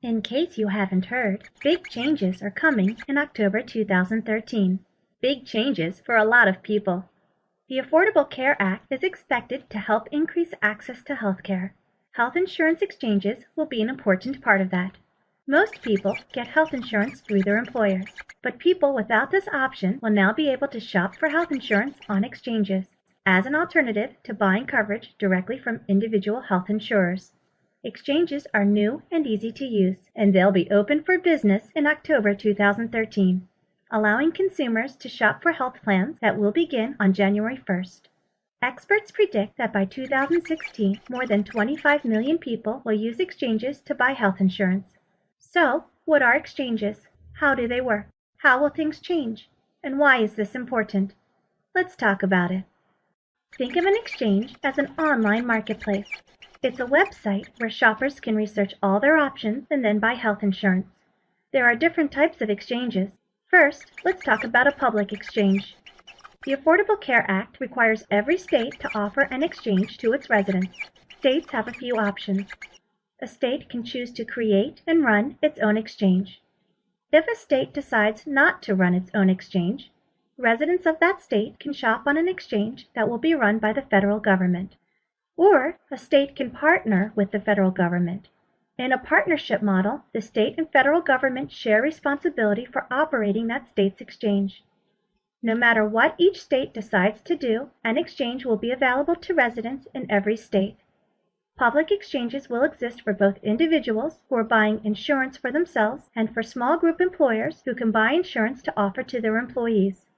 In case you haven't heard, big changes are coming in October 2013. Big changes for a lot of people. The Affordable Care Act is expected to help increase access to health care. Health insurance exchanges will be an important part of that. Most people get health insurance through their employers, but people without this option will now be able to shop for health insurance on exchanges as an alternative to buying coverage directly from individual health insurers. Exchanges are new and easy to use, and they'll be open for business in October 2013, allowing consumers to shop for health plans that will begin on January 1st. Experts predict that by 2016, more than 25 million people will use exchanges to buy health insurance. So, what are exchanges? How do they work? How will things change? And why is this important? Let's talk about it. Think of an exchange as an online marketplace. It's a website where shoppers can research all their options and then buy health insurance. There are different types of exchanges. First, let's talk about a public exchange. The Affordable Care Act requires every state to offer an exchange to its residents. States have a few options. A state can choose to create and run its own exchange. If a state decides not to run its own exchange, residents of that state can shop on an exchange that will be run by the federal government. Or a state can partner with the federal government. In a partnership model, the state and federal government share responsibility for operating that state's exchange. No matter what each state decides to do, an exchange will be available to residents in every state. Public exchanges will exist for both individuals who are buying insurance for themselves and for small group employers who can buy insurance to offer to their employees.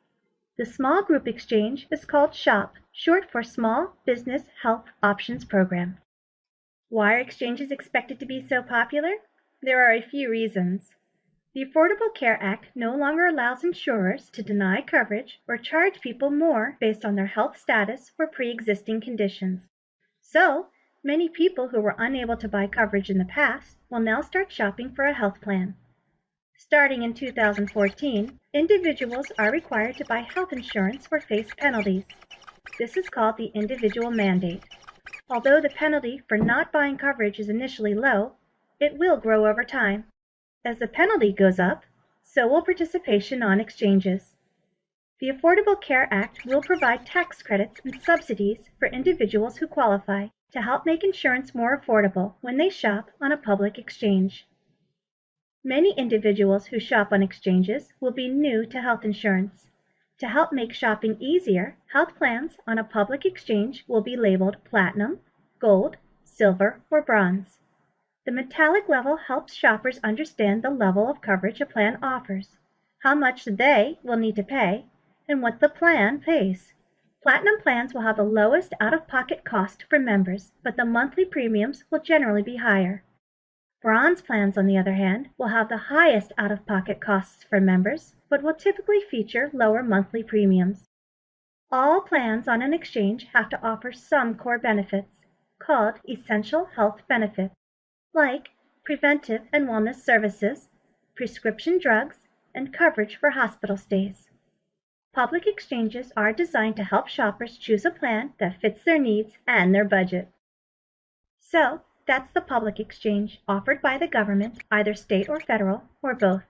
The small group exchange is called SHOP, short for Small Business Health Options Program. Why are exchanges expected to be so popular? There are a few reasons. The Affordable Care Act no longer allows insurers to deny coverage or charge people more based on their health status or pre-existing conditions. So, many people who were unable to buy coverage in the past will now start shopping for a health plan. Starting in 2014, individuals are required to buy health insurance or face penalties. This is called the individual mandate. Although the penalty for not buying coverage is initially low, it will grow over time. As the penalty goes up, so will participation on exchanges. The Affordable Care Act will provide tax credits and subsidies for individuals who qualify to help make insurance more affordable when they shop on a public exchange. Many individuals who shop on exchanges will be new to health insurance. To help make shopping easier, health plans on a public exchange will be labeled Platinum, Gold, Silver, or Bronze. The metallic level helps shoppers understand the level of coverage a plan offers, how much they will need to pay, and what the plan pays. Platinum plans will have the lowest out-of-pocket cost for members, but the monthly premiums will generally be higher. Bronze plans, on the other hand, will have the highest out-of-pocket costs for members, but will typically feature lower monthly premiums. All plans on an exchange have to offer some core benefits, called essential health benefits, like preventive and wellness services, prescription drugs, and coverage for hospital stays. Public exchanges are designed to help shoppers choose a plan that fits their needs and their budget. So, that's the public exchange offered by the government, either state or federal, or both.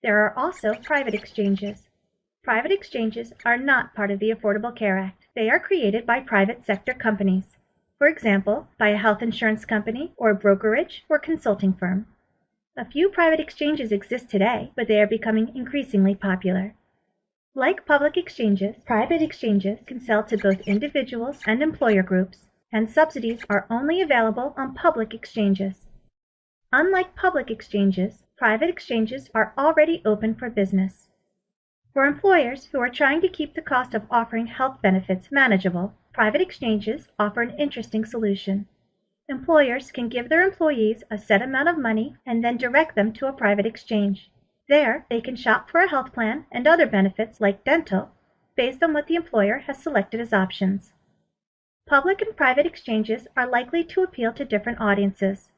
There are also private exchanges. Private exchanges are not part of the Affordable Care Act. They are created by private sector companies. For example, by a health insurance company or brokerage or consulting firm. A few private exchanges exist today, but they are becoming increasingly popular. Like public exchanges, private exchanges can sell to both individuals and employer groups, and subsidies are only available on public exchanges. Unlike public exchanges, private exchanges are already open for business. For employers who are trying to keep the cost of offering health benefits manageable, private exchanges offer an interesting solution. Employers can give their employees a set amount of money and then direct them to a private exchange. There, they can shop for a health plan and other benefits like dental based on what the employer has selected as options. Public and private exchanges are likely to appeal to different audiences.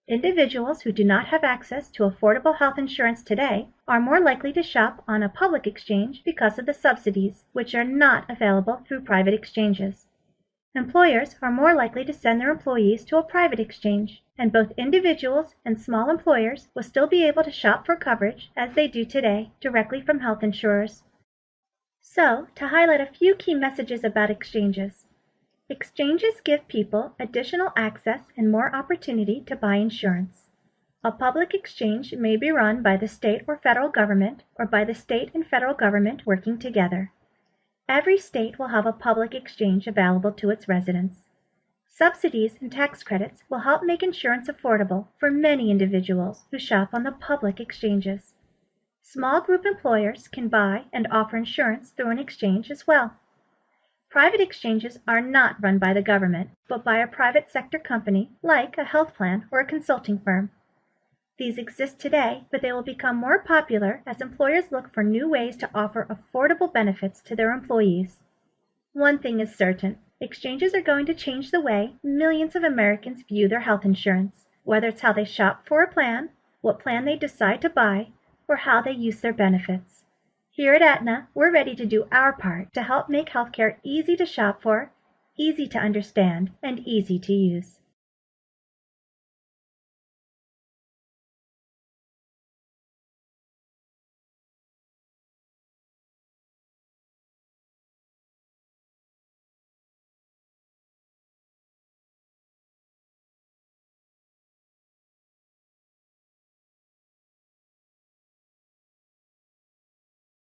Individuals who do not have access to affordable health insurance today are more likely to shop on a public exchange because of the subsidies, which are not available through private exchanges. Employers are more likely to send their employees to a private exchange, and both individuals and small employers will still be able to shop for coverage, as they do today, directly from health insurers. So, to highlight a few key messages about exchanges. Exchanges give people additional access and more opportunity to buy insurance. A public exchange may be run by the state or federal government, or by the state and federal government working together. Every state will have a public exchange available to its residents. Subsidies and tax credits will help make insurance affordable for many individuals who shop on the public exchanges. Small group employers can buy and offer insurance through an exchange as well. Private exchanges are not run by the government, but by a private sector company like a health plan or a consulting firm. These exist today, but they will become more popular as employers look for new ways to offer affordable benefits to their employees. One thing is certain, exchanges are going to change the way millions of Americans view their health insurance, whether it's how they shop for a plan, what plan they decide to buy, or how they use their benefits. Here at Aetna, we're ready to do our part to help make healthcare easy to shop for, easy to understand, and easy to use.